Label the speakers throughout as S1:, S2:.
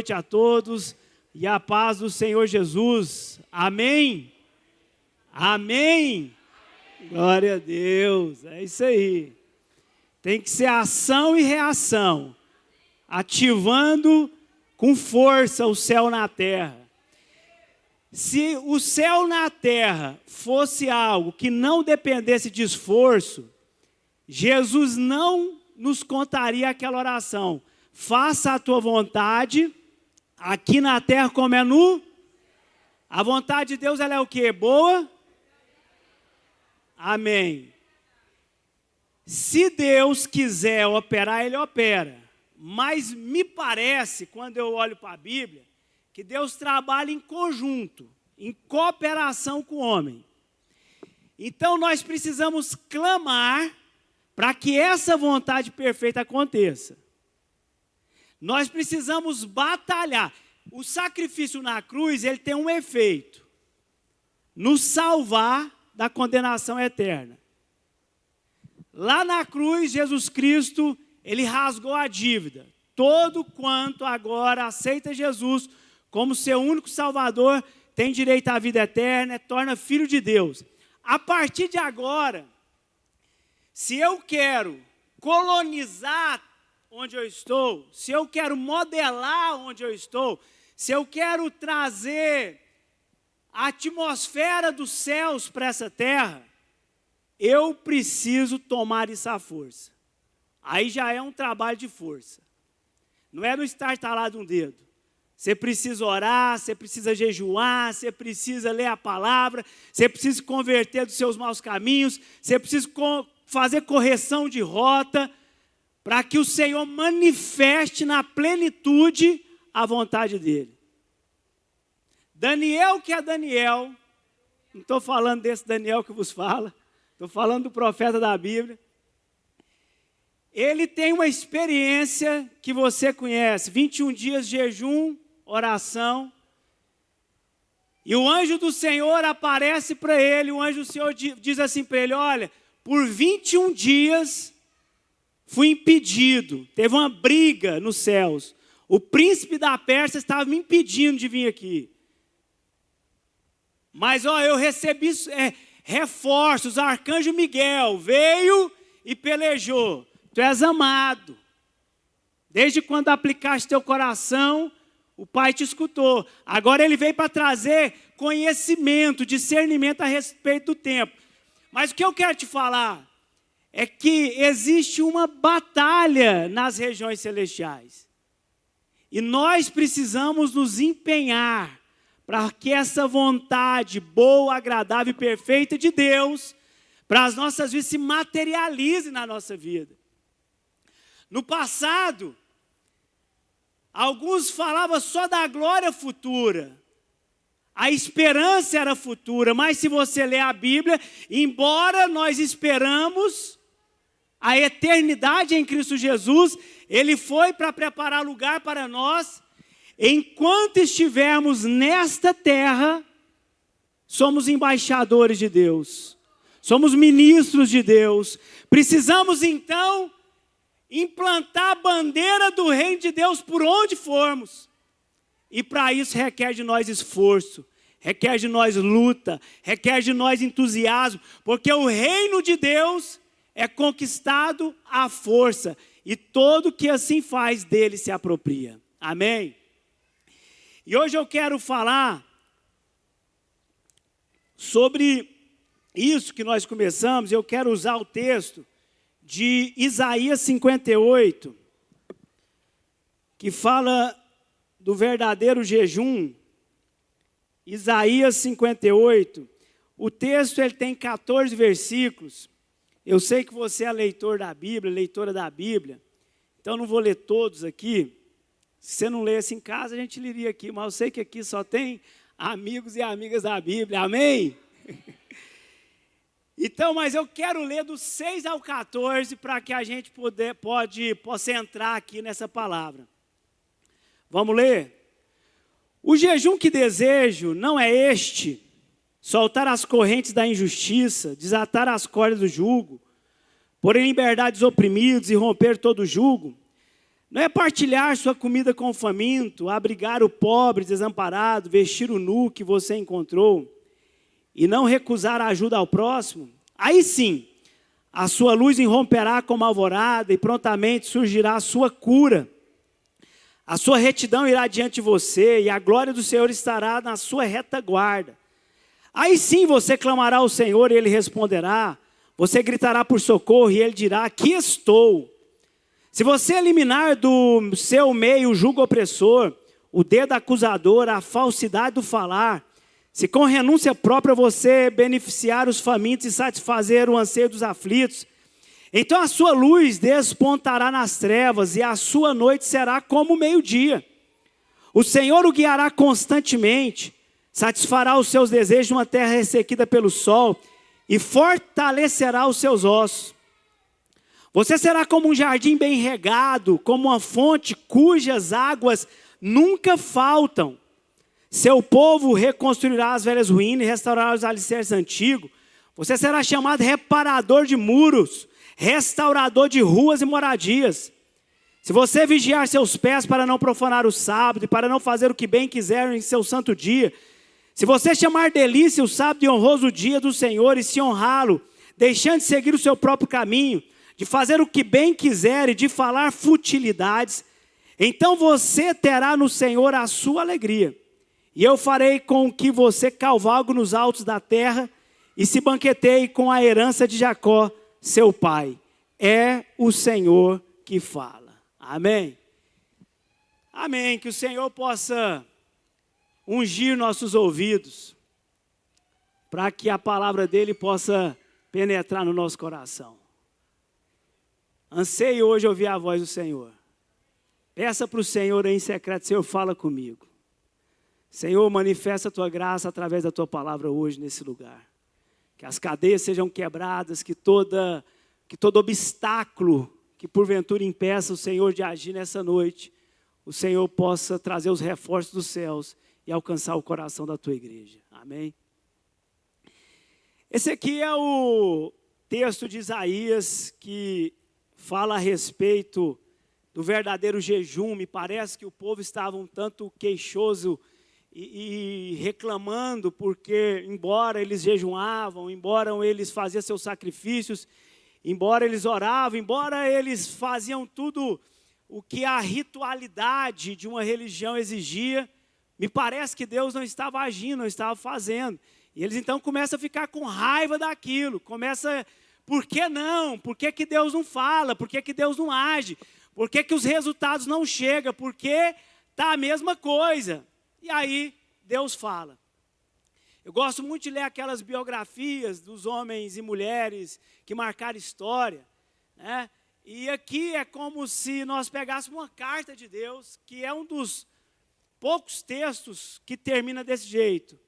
S1: noite a todos e a paz do Senhor Jesus. Amém? Amém? Glória a Deus, é isso aí. Tem que ser ação e reação, ativando com força o céu na terra. Se o céu na terra fosse algo que não dependesse de esforço, Jesus não nos contaria aquela oração: faça a tua vontade, aqui na terra como é no... A vontade de Deus, ela é o quê? Boa? Amém. Se Deus quiser operar, Ele opera. Mas me parece, quando eu olho para a Bíblia, que Deus trabalha em conjunto, em cooperação com o homem. Então nós precisamos clamar para que essa vontade perfeita aconteça. Nós precisamos batalhar. O sacrifício na cruz, ele tem um efeito: nos salvar da condenação eterna. Lá na cruz, Jesus Cristo, ele rasgou a dívida. Todo quanto agora aceita Jesus como seu único Salvador, tem direito à vida eterna, torna filho de Deus. A partir de agora, se eu quero colonizar onde eu estou, se eu quero modelar onde eu estou, se eu quero trazer a atmosfera dos céus para essa terra, eu preciso tomar isso à força. Aí já é um trabalho de força. Não é no estartalar de um dedo. Você precisa orar, você precisa jejuar, você precisa ler a palavra, você precisa se converter dos seus maus caminhos, você precisa fazer correção de rota, para que o Senhor manifeste na plenitude a vontade dEle. Daniel, que é Daniel, não estou falando desse Daniel que vos fala, estou falando do profeta da Bíblia. Ele tem uma experiência que você conhece: 21 dias de jejum, oração. E o anjo do Senhor aparece para ele, o anjo do Senhor diz assim para ele: olha, por 21 dias fui impedido, teve uma briga nos céus. O príncipe da Pérsia estava me impedindo de vir aqui. Mas eu recebi reforços, o arcanjo Miguel veio e pelejou. Tu és amado. Desde quando aplicaste teu coração, o Pai te escutou. Agora ele veio para trazer conhecimento, discernimento a respeito do tempo. Mas o que eu quero te falar é que existe uma batalha nas regiões celestiais. E nós precisamos nos empenhar para que essa vontade boa, agradável e perfeita de Deus, para as nossas vidas, se materialize na nossa vida. No passado, alguns falavam só da glória futura. A esperança era futura, mas se você ler a Bíblia, embora nós esperamos a eternidade em Cristo Jesus, Ele foi para preparar lugar para nós. Enquanto estivermos nesta terra, somos embaixadores de Deus, somos ministros de Deus. Precisamos então implantar a bandeira do reino de Deus por onde formos. E para isso requer de nós esforço, requer de nós luta, requer de nós entusiasmo, porque o reino de Deus é conquistado à força, e todo que assim faz dele se apropria. Amém? E hoje eu quero falar sobre isso que nós começamos. Eu quero usar o texto de Isaías 58, que fala do verdadeiro jejum. Isaías 58, o texto ele tem 14 versículos. Eu sei que você é leitor da Bíblia, leitora da Bíblia, então não vou ler todos aqui. Se você não lesse em casa, a gente leria aqui, mas eu sei que aqui só tem amigos e amigas da Bíblia, amém? Então, mas eu quero ler do 6 ao 14, para que a gente possa entrar aqui nessa palavra. Vamos ler? O jejum que desejo não é este: soltar as correntes da injustiça, desatar as cordas do jugo, pôr em liberdade os oprimidos e romper todo o jugo, Não é partilhar sua comida com o faminto, abrigar o pobre desamparado, vestir o nu que você encontrou e não recusar a ajuda ao próximo? Aí sim, a sua luz irromperá como alvorada e prontamente surgirá a sua cura. A sua retidão irá diante de você e a glória do Senhor estará na sua retaguarda. Aí sim você clamará ao Senhor e Ele responderá. Você gritará por socorro e Ele dirá: aqui estou. Se você eliminar do seu meio o jugo opressor, o dedo acusador, a falsidade do falar, se com renúncia própria você beneficiar os famintos e satisfazer o anseio dos aflitos, então a sua luz despontará nas trevas e a sua noite será como o meio-dia. O Senhor o guiará constantemente, satisfará os seus desejos numa terra ressequida pelo sol e fortalecerá os seus ossos. Você será como um jardim bem regado, como uma fonte cujas águas nunca faltam. Seu povo reconstruirá as velhas ruínas e restaurará os alicerces antigos. Você será chamado reparador de muros, restaurador de ruas e moradias. Se você vigiar seus pés para não profanar o sábado e para não fazer o que bem quiser em seu santo dia, se você chamar delícia o sábado e honroso dia do Senhor e se honrá-lo, deixando de seguir o seu próprio caminho, de fazer o que bem quiser e de falar futilidades, então você terá no Senhor a sua alegria. E eu farei com que você cavalgue nos altos da terra e se banqueteie com a herança de Jacó, seu pai. É o Senhor que fala. Amém? Amém. Que o Senhor possa ungir nossos ouvidos, para que a palavra dele possa penetrar no nosso coração. Anseio hoje ouvir a voz do Senhor. Peça para o Senhor em secreto: Senhor, fala comigo. Senhor, manifesta a tua graça através da tua palavra hoje nesse lugar. Que as cadeias sejam quebradas, que todo obstáculo que porventura impeça o Senhor de agir nessa noite, o Senhor possa trazer os reforços dos céus e alcançar o coração da tua igreja. Amém? Esse aqui é o texto de Isaías que fala a respeito do verdadeiro jejum. Me parece que o povo estava um tanto queixoso e reclamando, porque embora eles jejuavam, embora eles faziam seus sacrifícios, embora eles oravam, embora eles faziam tudo o que a ritualidade de uma religião exigia, me parece que Deus não estava agindo, não estava fazendo. E eles então começam a ficar com raiva daquilo, por que não? Por que Deus não fala? Por que Deus não age? Por que os resultados não chegam? Por que está a mesma coisa? E aí Deus fala. Eu gosto muito de ler aquelas biografias dos homens e mulheres que marcaram história, né? E aqui é como se nós pegássemos uma carta de Deus, que é um dos poucos textos que termina desse jeito.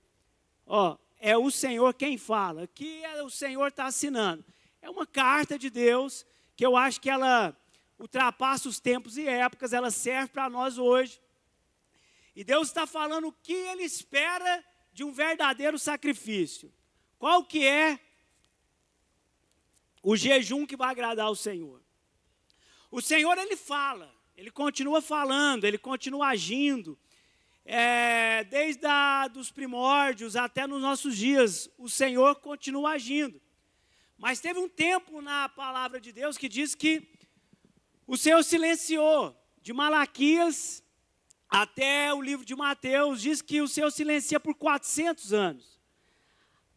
S1: É o Senhor quem fala. Aqui o Senhor está assinando. É uma carta de Deus que eu acho que ela ultrapassa os tempos e épocas, ela serve para nós hoje. E Deus está falando o que Ele espera de um verdadeiro sacrifício. Qual que é o jejum que vai agradar ao Senhor? O Senhor, Ele fala, Ele continua falando, Ele continua agindo. Desde dos primórdios até nos nossos dias, o Senhor continua agindo. Mas teve um tempo na palavra de Deus que diz que o Senhor silenciou. De Malaquias até o livro de Mateus, diz que o Senhor silencia por 400 anos.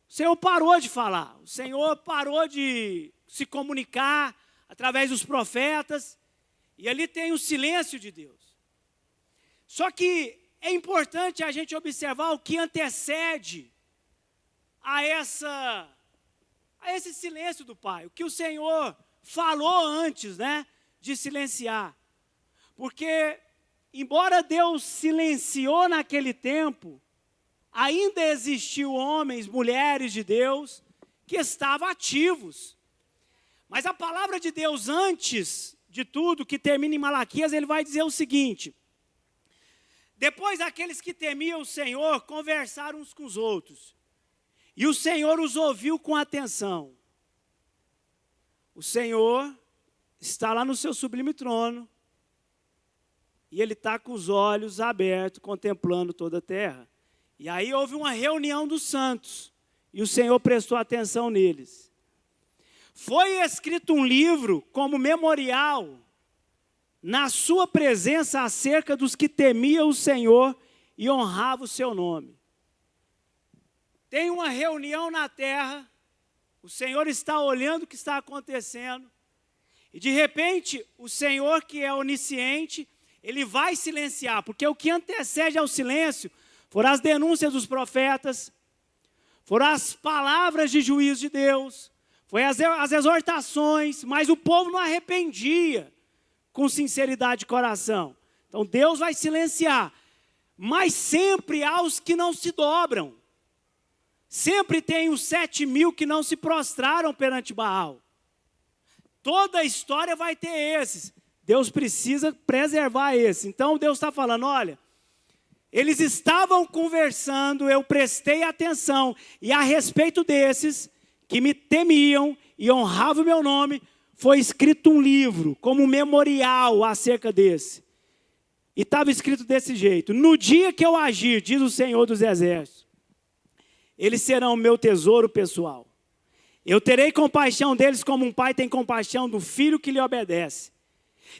S1: O Senhor parou de falar, o Senhor parou de se comunicar através dos profetas, e ali tem o silêncio de Deus. Só que é importante a gente observar o que antecede a esse silêncio do Pai, o que o Senhor falou antes, né, de silenciar. Porque, embora Deus silenciou naquele tempo, ainda existiu homens, mulheres de Deus, que estavam ativos. Mas a palavra de Deus, antes de tudo, que termina em Malaquias, ele vai dizer o seguinte: depois aqueles que temiam o Senhor conversaram uns com os outros, e o Senhor os ouviu com atenção. O Senhor está lá no seu sublime trono, e ele está com os olhos abertos, contemplando toda a terra. E aí houve uma reunião dos santos, e o Senhor prestou atenção neles. Foi escrito um livro como memorial, na sua presença, acerca dos que temiam o Senhor e honravam o seu nome. Tem uma reunião na terra, o Senhor está olhando o que está acontecendo, e de repente, o Senhor, que é onisciente, ele vai silenciar, porque o que antecede ao silêncio foram as denúncias dos profetas, foram as palavras de juízo de Deus, foi as exortações, mas o povo não arrependia com sinceridade de coração. Então Deus vai silenciar, mas sempre há os que não se dobram. Sempre tem os 7.000 que não se prostraram perante Baal. Toda a história vai ter esses. Deus precisa preservar esses. Então Deus está falando, olha, eles estavam conversando, eu prestei atenção, e a respeito desses que me temiam e honravam o meu nome, foi escrito um livro, como um memorial acerca desse. E estava escrito desse jeito: no dia que eu agir, diz o Senhor dos Exércitos, eles serão o meu tesouro pessoal. Eu terei compaixão deles como um pai tem compaixão do filho que lhe obedece.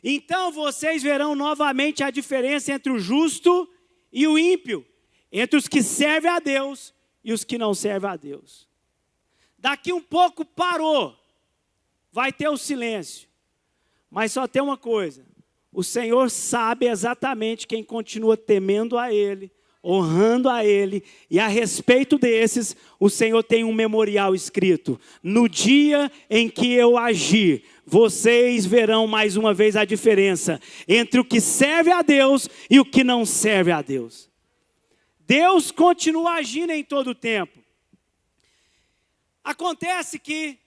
S1: Então vocês verão novamente a diferença entre o justo e o ímpio, entre os que servem a Deus e os que não servem a Deus. Daqui um pouco parou, vai ter o silêncio, mas só tem uma coisa: o Senhor sabe exatamente quem continua temendo a Ele, honrando a Ele, e a respeito desses, o Senhor tem um memorial escrito: no dia em que eu agir, vocês verão mais uma vez a diferença entre o que serve a Deus e o que não serve a Deus. Deus continua agindo em todo o tempo. Acontece que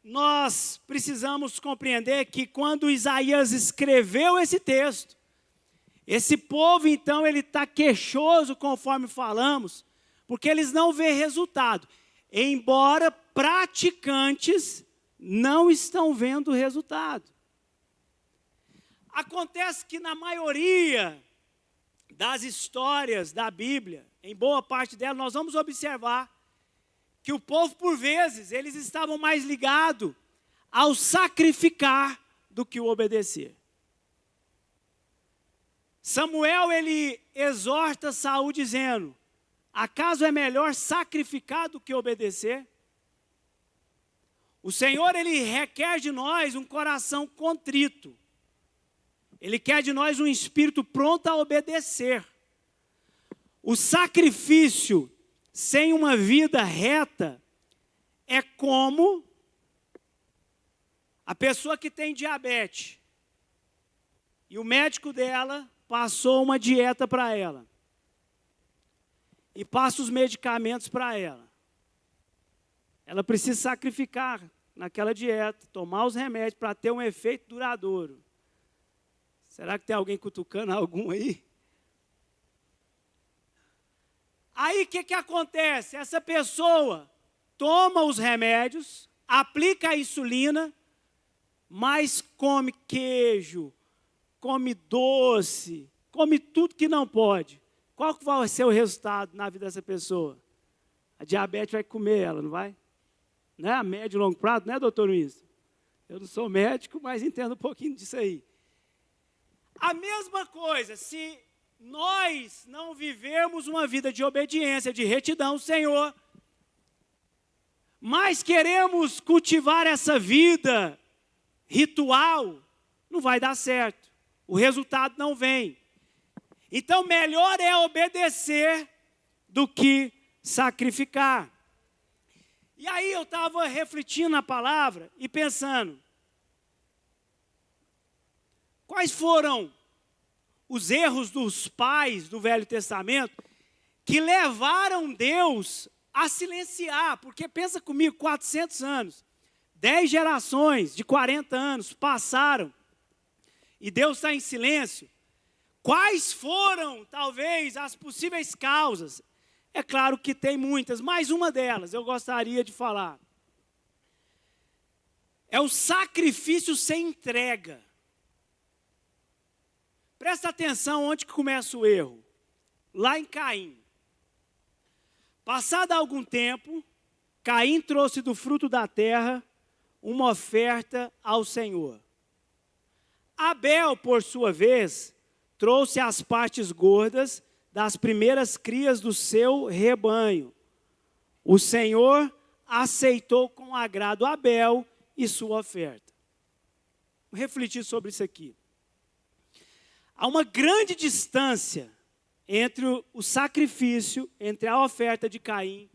S1: nós precisamos compreender que quando Isaías escreveu esse texto, esse povo então ele está queixoso, conforme falamos, porque eles não vêem resultado, embora praticantes não estão vendo resultado. Acontece que na maioria das histórias da Bíblia, em boa parte delas, nós vamos observar que o povo, por vezes, eles estavam mais ligados ao sacrificar do que o obedecer. Samuel, ele exorta Saul dizendo: acaso é melhor sacrificar do que obedecer? O Senhor, ele requer de nós um coração contrito. Ele quer de nós um espírito pronto a obedecer. O sacrifício sem uma vida reta é como a pessoa que tem diabetes e o médico dela passou uma dieta para ela e passa os medicamentos para ela. Ela precisa sacrificar naquela dieta, tomar os remédios para ter um efeito duradouro. Será que tem alguém cutucando algum aí? Aí o que acontece? Essa pessoa toma os remédios, aplica a insulina, mas come queijo, come doce, come tudo que não pode. Qual que vai ser o resultado na vida dessa pessoa? A diabetes vai comer ela, não vai? Não é a médio e longo prazo, não é, doutor Luiz? Eu não sou médico, mas entendo um pouquinho disso aí. A mesma coisa, se nós não vivemos uma vida de obediência, de retidão ao Senhor, mas queremos cultivar essa vida ritual, não vai dar certo. O resultado não vem. Então, melhor é obedecer do que sacrificar. E aí eu estava refletindo na palavra e pensando, quais foram os erros dos pais do Velho Testamento que levaram Deus a silenciar? Porque pensa comigo, 400 anos, 10 gerações de 40 anos passaram e Deus está em silêncio. Quais foram, talvez, as possíveis causas? É claro que tem muitas, mas uma delas eu gostaria de falar. É o sacrifício sem entrega. Presta atenção onde que começa o erro. Lá em Caim. Passado algum tempo, Caim trouxe do fruto da terra uma oferta ao Senhor. Abel, por sua vez, trouxe as partes gordas das primeiras crias do seu rebanho. O Senhor aceitou com agrado Abel e sua oferta. Vou refletir sobre isso aqui. Há uma grande distância entre o sacrifício, entre a oferta de Caim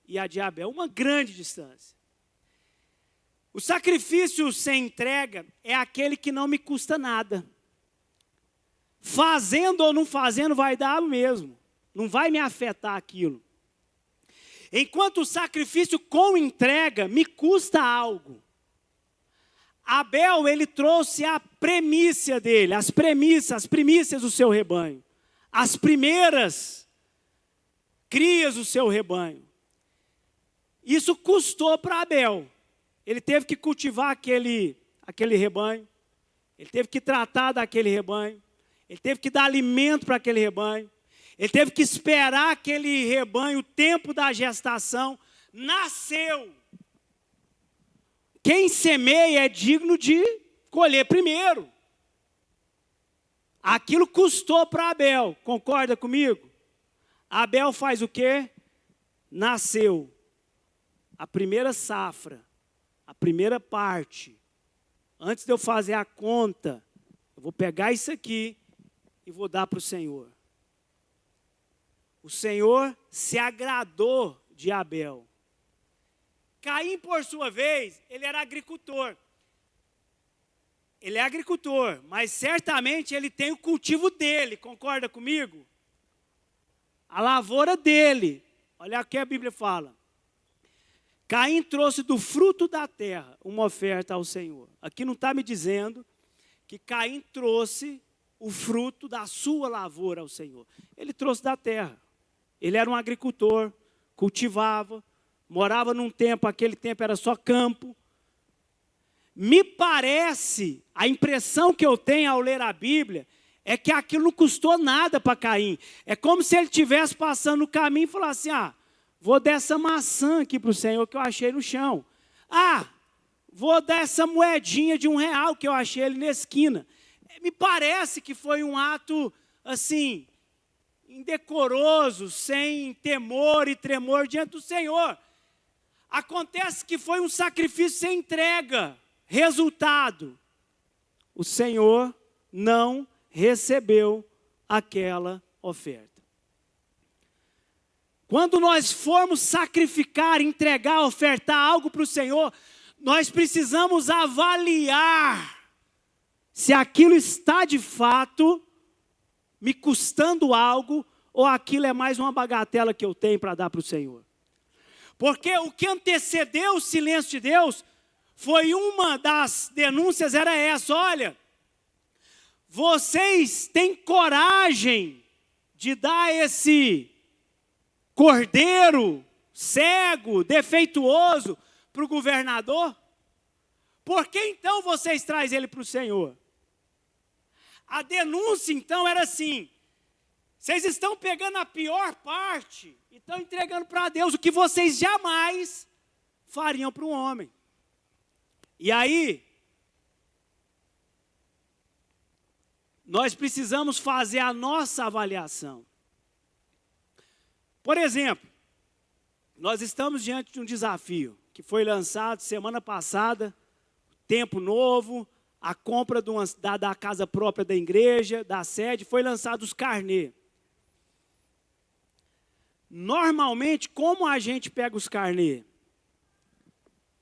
S1: e a de Abel. Uma grande distância. O sacrifício sem entrega é aquele que não me custa nada. Fazendo ou não fazendo vai dar o mesmo. Não vai me afetar aquilo. Enquanto o sacrifício com entrega me custa algo. Abel, ele trouxe a primícia dele, as primícias do seu rebanho. As primeiras crias do seu rebanho. Isso custou para Abel. Ele teve que cultivar aquele rebanho. Ele teve que tratar daquele rebanho. Ele teve que dar alimento para aquele rebanho. Ele teve que esperar aquele rebanho, o tempo da gestação. Nasceu. Quem semeia é digno de colher primeiro. Aquilo custou para Abel, concorda comigo? Abel faz o quê? Nasceu. A primeira safra, a primeira parte. Antes de eu fazer a conta, eu vou pegar isso aqui e vou dar para o Senhor. O Senhor se agradou de Abel. Caim, por sua vez, ele era agricultor. Ele é agricultor, mas certamente ele tem o cultivo dele, concorda comigo? A lavoura dele. Olha o que a Bíblia fala. Caim trouxe do fruto da terra uma oferta ao Senhor. Aqui não está me dizendo que Caim trouxe o fruto da sua lavoura ao Senhor. Ele trouxe da terra. Ele era um agricultor, cultivava, morava num tempo, aquele tempo era só campo. Me parece, a impressão que eu tenho ao ler a Bíblia, é que aquilo não custou nada para Caim. É como se ele estivesse passando no caminho e falasse assim, vou dar essa maçã aqui para o Senhor que eu achei no chão. Vou dar essa moedinha de R$1 que eu achei ali na esquina. Me parece que foi um ato, assim, indecoroso, sem temor e tremor diante do Senhor. Acontece que foi um sacrifício sem entrega. Resultado, o Senhor não recebeu aquela oferta. Quando nós formos sacrificar, entregar, ofertar algo para o Senhor, nós precisamos avaliar se aquilo está de fato me custando algo ou aquilo é mais uma bagatela que eu tenho para dar para o Senhor. Porque o que antecedeu o silêncio de Deus foi uma das denúncias, era essa, olha, vocês têm coragem de dar esse cordeiro cego, defeituoso para o governador? Por que então vocês trazem ele para o Senhor? A denúncia então era assim, vocês estão pegando a pior parte e estão entregando para Deus o que vocês jamais fariam para um homem. E aí, nós precisamos fazer a nossa avaliação. Por exemplo, nós estamos diante de um desafio que foi lançado semana passada, tempo novo, a compra da casa própria da igreja, da sede, foi lançado os carnê. Normalmente, como a gente pega os carnê?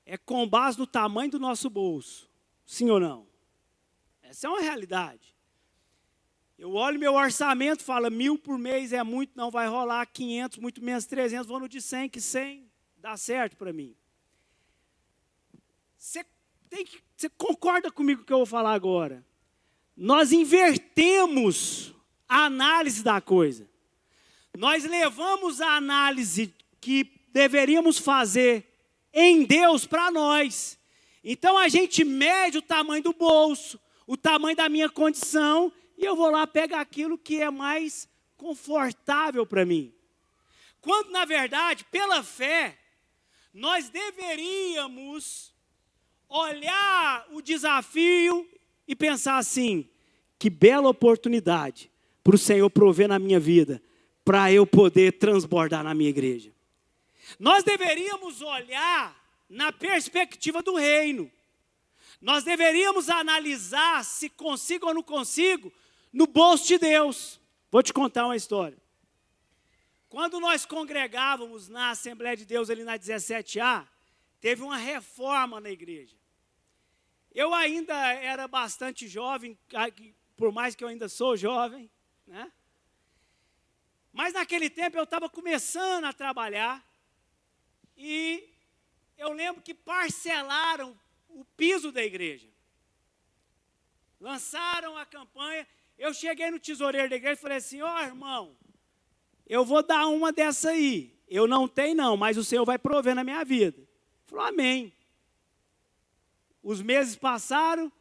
S1: É com base no tamanho do nosso bolso. Sim ou não? Essa é uma realidade. Eu olho meu orçamento, falo, 1.000 por mês é muito, não vai rolar, 500, muito menos 300, vou no de 100, que 100 dá certo para mim. Você concorda comigo com o que eu vou falar agora? Nós invertemos a análise da coisa. Nós levamos a análise que deveríamos fazer em Deus para nós. Então a gente mede o tamanho do bolso, o tamanho da minha condição e eu vou lá pegar aquilo que é mais confortável para mim. Quando, na verdade, pela fé, nós deveríamos olhar o desafio e pensar assim: que bela oportunidade para o Senhor prover na minha vida, para eu poder transbordar na minha igreja. Nós deveríamos olhar na perspectiva do reino. Nós deveríamos analisar se consigo ou não consigo no bolso de Deus. Vou te contar uma história. Quando nós congregávamos na Assembleia de Deus ali na 17A, teve uma reforma na igreja. Eu ainda era bastante jovem, por mais que eu ainda sou jovem, né? Mas naquele tempo eu estava começando a trabalhar e eu lembro que parcelaram o piso da igreja. Lançaram a campanha. Eu cheguei no tesoureiro da igreja e falei assim: ó, irmão, eu vou dar uma dessa aí. Eu não tenho não, mas o Senhor vai prover na minha vida. Ele falou: amém. Os meses passaram,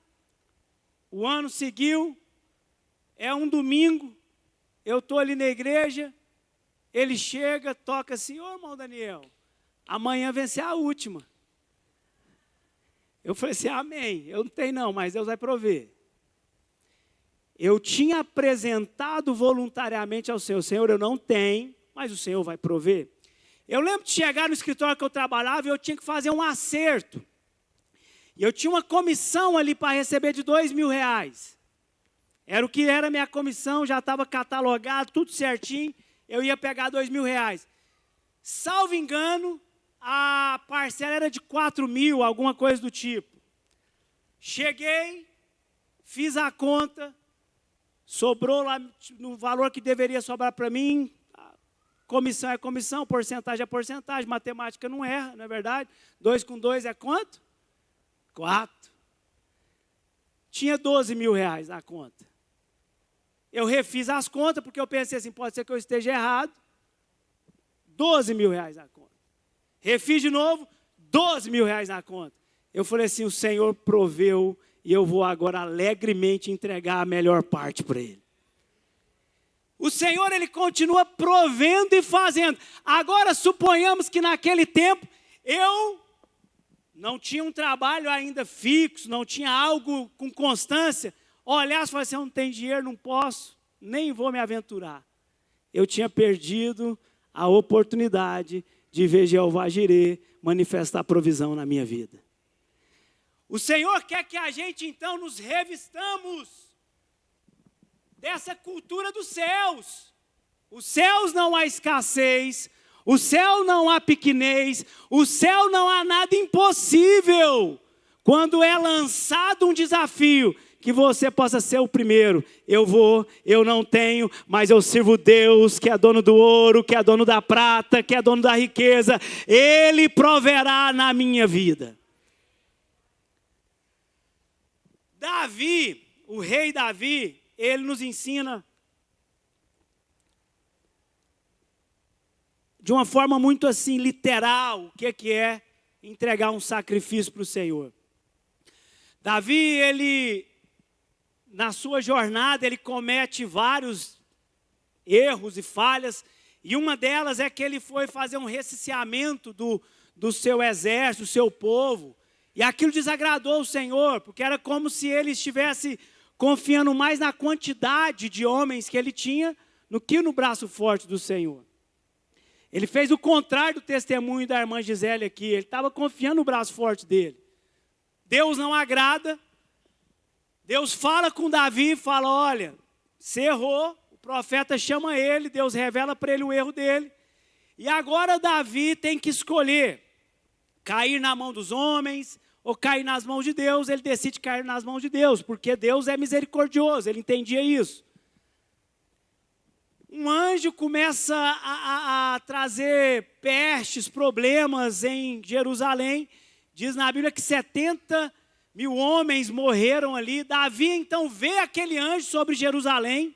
S1: o ano seguiu, é um domingo, eu estou ali na igreja, ele chega, toca assim: ô irmão Daniel, amanhã vai ser a última. Eu falei assim: amém, eu não tenho não, mas Deus vai prover. Eu tinha apresentado voluntariamente ao Senhor: Senhor, eu não tenho, mas o Senhor vai prover. Eu lembro de chegar no escritório que eu trabalhava e eu tinha que fazer um acerto. E eu tinha uma comissão ali para receber de R$2.000. Era o que era a minha comissão, já estava catalogado, tudo certinho. Eu ia pegar R$2.000. Salvo engano, a parcela era de 4.000, alguma coisa do tipo. Cheguei, fiz a conta, sobrou lá no valor que deveria sobrar para mim. Comissão é comissão, porcentagem é porcentagem, matemática não erra, não é verdade? 2 com 2 é quanto? 4. Tinha R$12.000 na conta. Eu refiz as contas, porque eu pensei assim: pode ser que eu esteja errado. R$12.000 na conta. Refiz de novo, R$12.000 na conta. Eu falei assim: o Senhor proveu e eu vou agora alegremente entregar a melhor parte para Ele. O Senhor, Ele continua provendo e fazendo. Agora, suponhamos que naquele tempo, eu não tinha um trabalho ainda fixo, não tinha algo com constância. Olhasse e falasse assim: eu não tenho dinheiro, não posso, nem vou me aventurar. Eu tinha perdido a oportunidade de ver Jeová Jirê manifestar provisão na minha vida. O Senhor quer que a gente então nos revistamos dessa cultura dos céus. Os céus não há escassez, o céu não há pequenez, o céu não há nada impossível. Quando é lançado um desafio, que você possa ser o primeiro. Eu não tenho, mas eu sirvo Deus, que é dono do ouro, que é dono da prata, que é dono da riqueza. Ele proverá na minha vida. Davi, o rei Davi, ele nos ensina de uma forma muito assim literal o que é entregar um sacrifício para o Senhor. Davi, ele, na sua jornada, ele comete vários erros e falhas, e uma delas é que ele foi fazer um recenseamento do seu exército, do seu povo, e aquilo desagradou o Senhor, porque era como se ele estivesse confiando mais na quantidade de homens que ele tinha, do que no braço forte do Senhor. Ele fez o contrário do testemunho da irmã Gisele aqui, ele estava confiando no braço forte dele. Deus não agrada, Deus fala com Davi e fala: olha, você errou, o profeta chama ele, Deus revela para ele o erro dele, e agora Davi tem que escolher, cair na mão dos homens, ou cair nas mãos de Deus. Ele decide cair nas mãos de Deus, porque Deus é misericordioso, ele entendia isso. Um anjo começa a trazer pestes, problemas em Jerusalém. Diz na Bíblia que 70.000 homens morreram ali. Davi então vê aquele anjo sobre Jerusalém.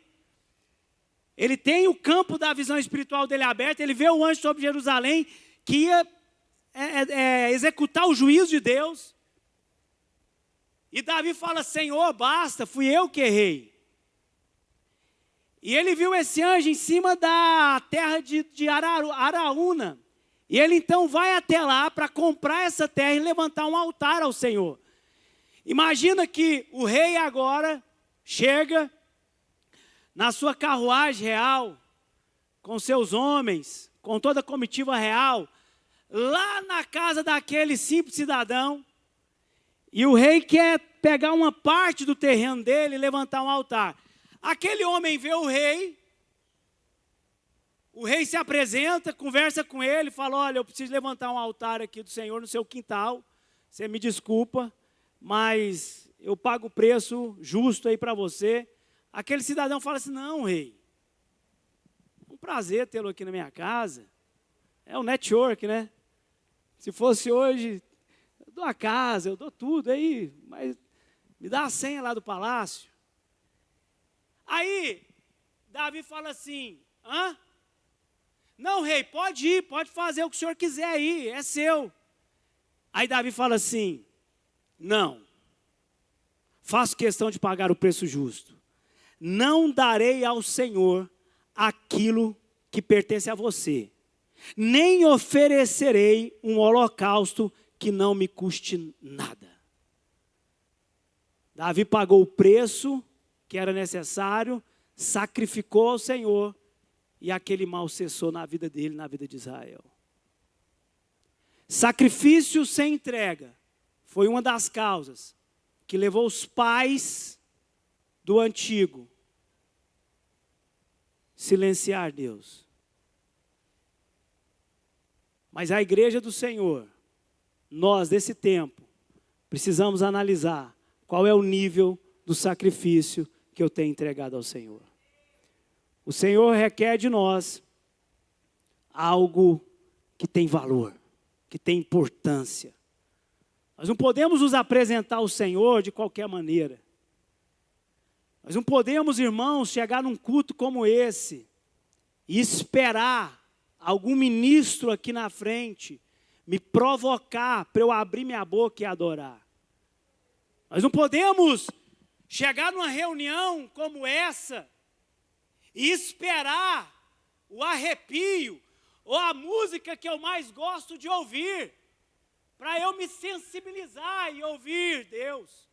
S1: Ele tem o campo da visão espiritual dele aberto. Ele vê o anjo sobre Jerusalém que ia executar o juízo de Deus. E Davi fala: Senhor, basta, fui eu que errei. E ele viu esse anjo em cima da terra de Araúna. E ele então vai até lá para comprar essa terra e levantar um altar ao Senhor. Imagina que o rei agora chega na sua carruagem real, com seus homens, com toda a comitiva real, lá na casa daquele simples cidadão, e o rei quer pegar uma parte do terreno dele e levantar um altar. Aquele homem vê o rei se apresenta, conversa com ele, fala, olha, eu preciso levantar um altar aqui do Senhor no seu quintal, você me desculpa, mas eu pago o preço justo aí para você. Aquele cidadão fala assim, não, rei, é um prazer tê-lo aqui na minha casa, é um network, né? Se fosse hoje, eu dou a casa, eu dou tudo aí, mas me dá a senha lá do palácio. Aí, Davi fala assim, hã? Não, rei, pode ir, pode fazer o que o senhor quiser aí, é seu. Aí Davi fala assim, não, faço questão de pagar o preço justo. Não darei ao Senhor aquilo que pertence a você, nem oferecerei um holocausto que não me custe nada. Davi pagou o preço que era necessário, sacrificou ao Senhor, e aquele mal cessou na vida dele, na vida de Israel. Sacrifício sem entrega foi uma das causas que levou os pais do antigo silenciar Deus. Mas a igreja do Senhor, nós desse tempo, precisamos analisar qual é o nível do sacrifício que eu tenho entregado ao Senhor. O Senhor requer de nós algo que tem valor, que tem importância. Nós não podemos nos apresentar ao Senhor de qualquer maneira. Nós não podemos, irmãos, chegar num culto como esse e esperar algum ministro aqui na frente me provocar para eu abrir minha boca e adorar. Nós não podemos chegar numa reunião como essa e esperar o arrepio ou a música que eu mais gosto de ouvir, para eu me sensibilizar e ouvir Deus.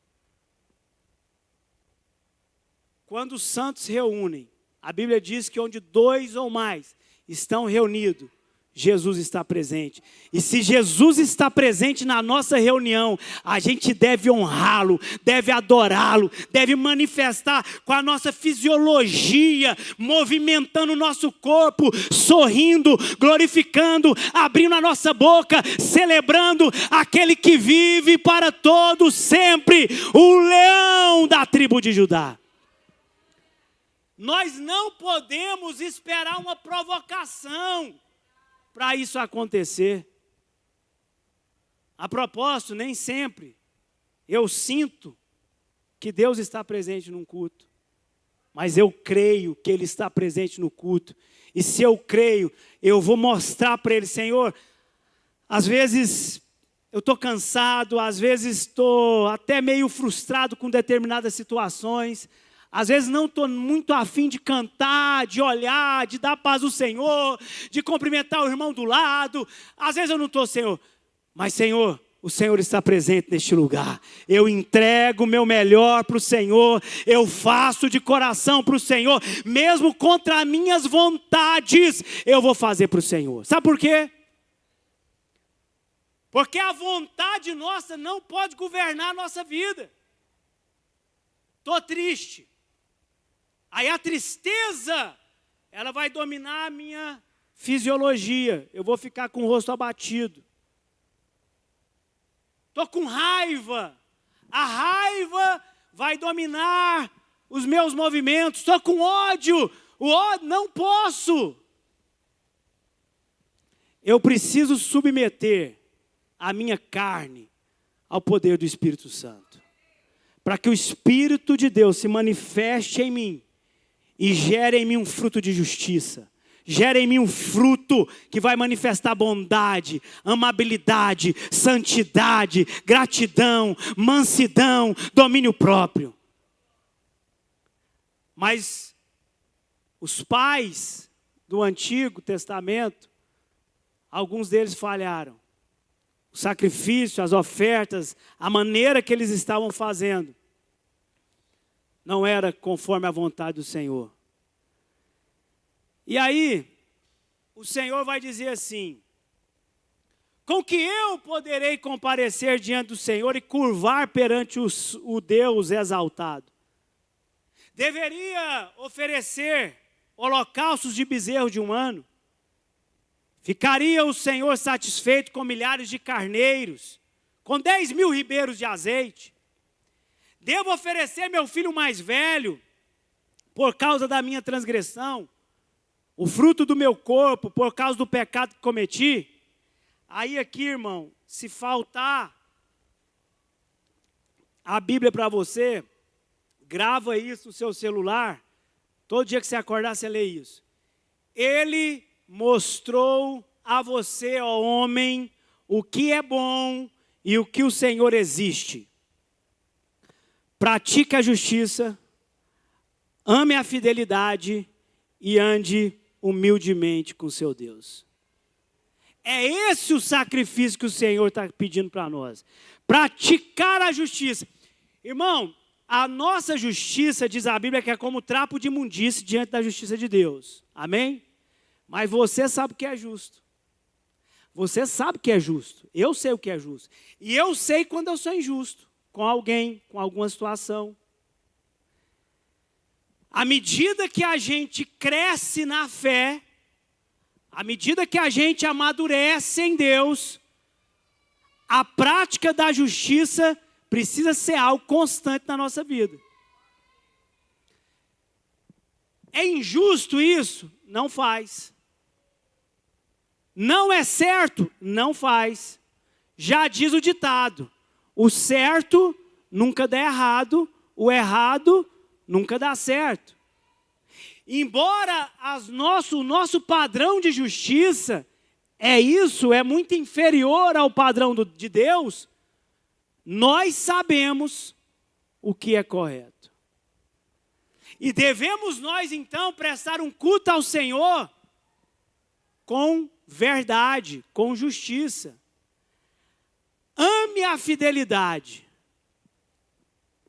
S1: Quando os santos se reúnem, a Bíblia diz que onde 2 ou mais estão reunidos, Jesus está presente. E se Jesus está presente na nossa reunião, a gente deve honrá-lo, deve adorá-lo, deve manifestar com a nossa fisiologia, movimentando o nosso corpo, sorrindo, glorificando, abrindo a nossa boca, celebrando aquele que vive para todos sempre, o leão da tribo de Judá. Nós não podemos esperar uma provocação para isso acontecer. A propósito, nem sempre eu sinto que Deus está presente num culto, mas eu creio que Ele está presente no culto, e se eu creio, eu vou mostrar para Ele, Senhor, às vezes eu estou cansado, às vezes estou até meio frustrado com determinadas situações, às vezes não estou muito afim de cantar, de olhar, de dar paz ao Senhor, de cumprimentar o irmão do lado. Às vezes eu não estou, Senhor. Mas, Senhor, o Senhor está presente neste lugar. Eu entrego o meu melhor para o Senhor. Eu faço de coração para o Senhor. Mesmo contra as minhas vontades, eu vou fazer para o Senhor. Sabe por quê? Porque a vontade nossa não pode governar a nossa vida. Estou triste. Aí a tristeza, ela vai dominar a minha fisiologia. Eu vou ficar com o rosto abatido. Estou com raiva. A raiva vai dominar os meus movimentos. Estou com ódio. O ódio, não posso. Eu preciso submeter a minha carne ao poder do Espírito Santo, para que o Espírito de Deus se manifeste em mim e gere em mim um fruto de justiça, gere em mim um fruto que vai manifestar bondade, amabilidade, santidade, gratidão, mansidão, domínio próprio. Mas Os pais do Antigo Testamento, alguns deles falharam. O sacrifício, as ofertas, a maneira que eles estavam fazendo, não era conforme a vontade do Senhor. E aí, o Senhor vai dizer assim: com que eu poderei comparecer diante do Senhor e curvar perante o Deus exaltado? Deveria oferecer holocaustos de bezerro de um ano? Ficaria o Senhor satisfeito com milhares de carneiros, com 10.000 ribeiros de azeite? Devo oferecer meu filho mais velho, por causa da minha transgressão, o fruto do meu corpo, por causa do pecado que cometi? Aí aqui, irmão, se faltar a Bíblia para você, grava isso no seu celular, todo dia que você acordar, você lê isso. Ele mostrou a você, ó homem, o que é bom e o que o Senhor exige. Pratique a justiça, ame a fidelidade e ande humildemente com seu Deus. É esse o sacrifício que o Senhor está pedindo para nós. Praticar a justiça. Irmão, a nossa justiça, diz a Bíblia, que é como trapo de imundície diante da justiça de Deus. Amém? Mas você sabe o que é justo. Você sabe o que é justo. Eu sei o que é justo. E eu sei quando eu sou injusto com alguém, com alguma situação. À medida que a gente cresce na fé, à medida que a gente amadurece em Deus, a prática da justiça precisa ser algo constante na nossa vida. É injusto isso? Não faz. Não é certo? Não faz. Já diz o ditado: o certo nunca dá errado, o errado nunca dá certo. Embora o nosso padrão de justiça é muito inferior ao padrão de Deus, nós sabemos o que é correto. E devemos nós então prestar um culto ao Senhor com verdade, com justiça. Ame a fidelidade.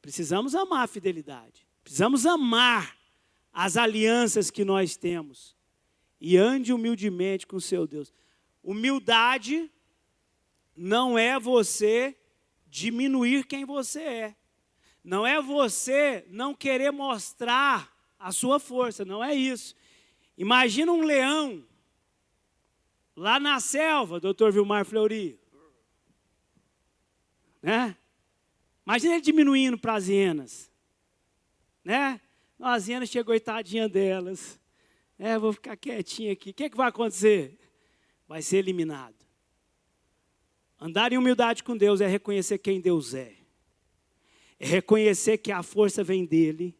S1: Precisamos amar a fidelidade. Precisamos amar as alianças que nós temos. E ande humildemente com o seu Deus. Humildade não é você diminuir quem você é. Não é você não querer mostrar a sua força. Não é isso. Imagina um leão lá na selva, Dr. Vilmar Fleury. Né? Imagina ele diminuindo para as hienas. Né? As hienas chegou, coitadinha delas. Vou ficar quietinho aqui. O que vai acontecer? Vai ser eliminado. Andar em humildade com Deus é reconhecer quem Deus é. É reconhecer que a força vem dEle.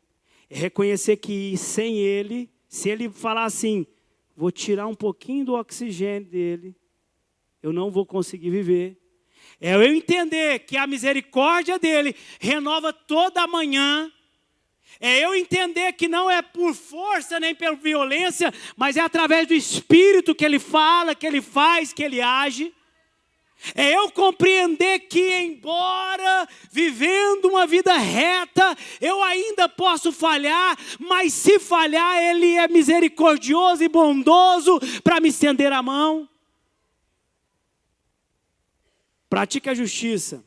S1: É reconhecer que sem Ele, se Ele falar assim, vou tirar um pouquinho do oxigênio dele, eu não vou conseguir viver. É eu entender que a misericórdia dele renova toda manhã. É eu entender que não é por força nem por violência, mas é através do Espírito que ele fala, que ele faz, que ele age. É eu compreender que, embora vivendo uma vida reta, eu ainda posso falhar, mas se falhar, Ele é misericordioso e bondoso para me estender a mão. Pratique a justiça,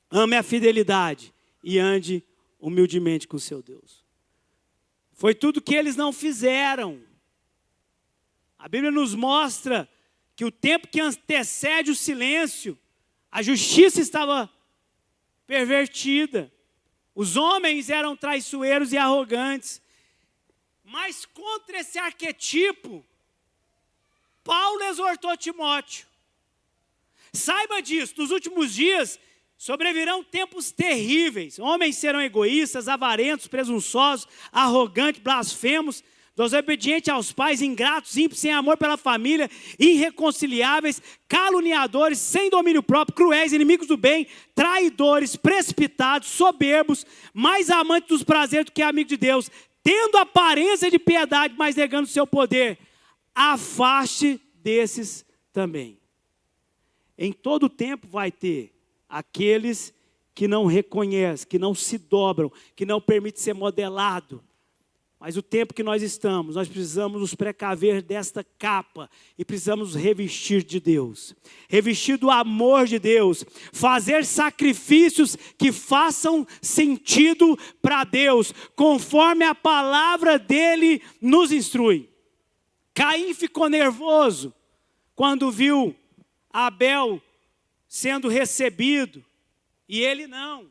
S1: ame a fidelidade e ande humildemente com o seu Deus. Foi tudo que eles não fizeram. A Bíblia nos mostra que o tempo que antecede o silêncio, a justiça estava pervertida. Os homens eram traiçoeiros e arrogantes. Mas contra esse arquetipo, Paulo exortou Timóteo. Saiba disso, nos últimos dias sobrevirão tempos terríveis. Homens serão egoístas, avarentos, presunçosos, arrogantes, blasfemos, desobedientes aos pais, ingratos, ímpios, sem amor pela família, irreconciliáveis, caluniadores, sem domínio próprio, cruéis, inimigos do bem, traidores, precipitados, soberbos, mais amantes dos prazeres do que amigos de Deus, tendo aparência de piedade, mas negando o seu poder, afaste desses também. Em todo tempo vai ter aqueles que não reconhecem, que não se dobram, que não permitem ser modelado. Mas o tempo que nós estamos, nós precisamos nos precaver desta capa e precisamos revestir de Deus. Revestir do amor de Deus. Fazer sacrifícios que façam sentido para Deus, conforme a palavra dele nos instrui. Caim ficou nervoso quando viu Abel sendo recebido e ele não.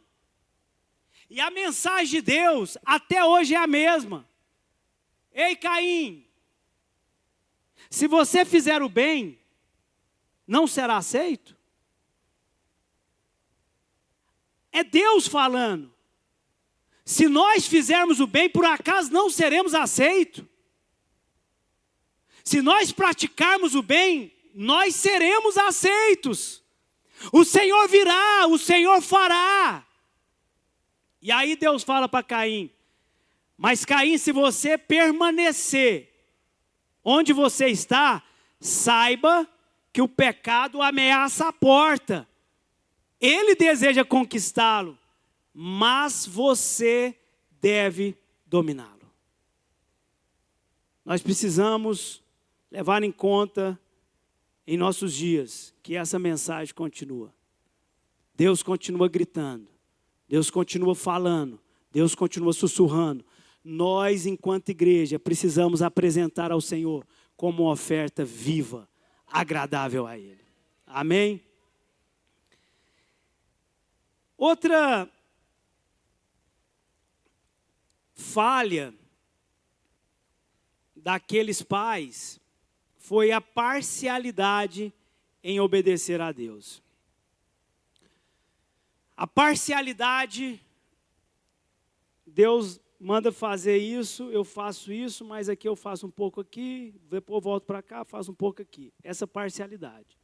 S1: E a mensagem de Deus até hoje é a mesma. Ei, Caim, se você fizer o bem, não será aceito? É Deus falando. Se nós fizermos o bem, por acaso não seremos aceitos? Se nós praticarmos o bem, nós seremos aceitos. O Senhor virá, o Senhor fará. E aí Deus fala para Caim: mas Caim, se você permanecer onde você está, saiba que o pecado ameaça a porta. Ele deseja conquistá-lo, mas você deve dominá-lo. Nós precisamos levar em conta em nossos dias que essa mensagem continua. Deus continua gritando, Deus continua falando, Deus continua sussurrando. Nós, enquanto igreja, precisamos apresentar ao Senhor como uma oferta viva, agradável a Ele. Amém? Outra falha daqueles pais foi a parcialidade em obedecer a Deus. A parcialidade, Deus manda fazer isso, eu faço isso, mas aqui eu faço um pouco aqui, depois eu volto para cá, faço um pouco aqui. Essa parcialidade.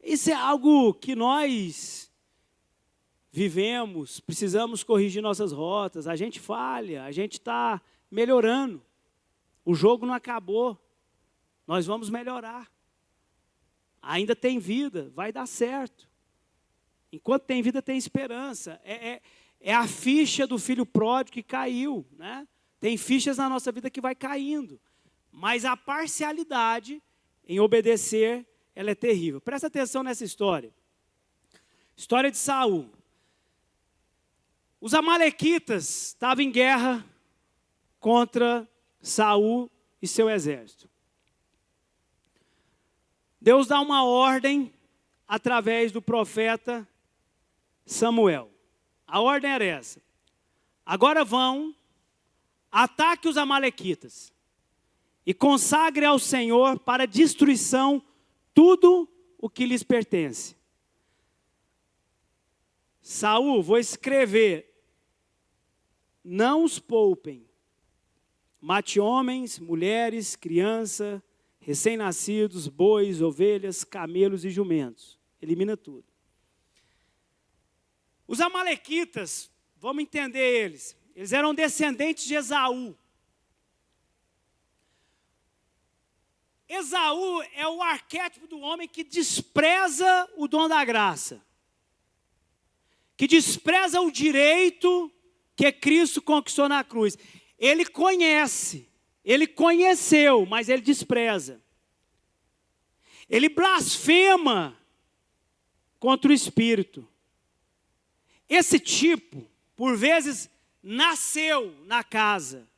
S1: Isso é algo que nós vivemos, precisamos corrigir nossas rotas, a gente falha, a gente está melhorando. O jogo não acabou, nós vamos melhorar. Ainda tem vida, vai dar certo. Enquanto tem vida, tem esperança. É a ficha do filho pródigo que caiu, né? Tem fichas na nossa vida que vai caindo. Mas a parcialidade em obedecer, ela é terrível. Presta atenção nessa história. História de Saul. Os amalequitas estavam em guerra contra Saul e seu exército. Deus dá uma ordem através do profeta Samuel. A ordem era essa: agora vão, ataque os amalequitas e consagre ao Senhor para destruição tudo o que lhes pertence. Saul, vou escrever: não os poupem, mate homens, mulheres, crianças, recém-nascidos, bois, ovelhas, camelos e jumentos. Elimina tudo. Os amalequitas, vamos entender eles eram descendentes de Esaú. Esaú é o arquétipo do homem que despreza o dom da graça, que despreza o direito que Cristo conquistou na cruz. Ele conhece, ele conheceu, mas ele despreza. Ele blasfema contra o Espírito. Esse tipo, por vezes, nasceu na casa,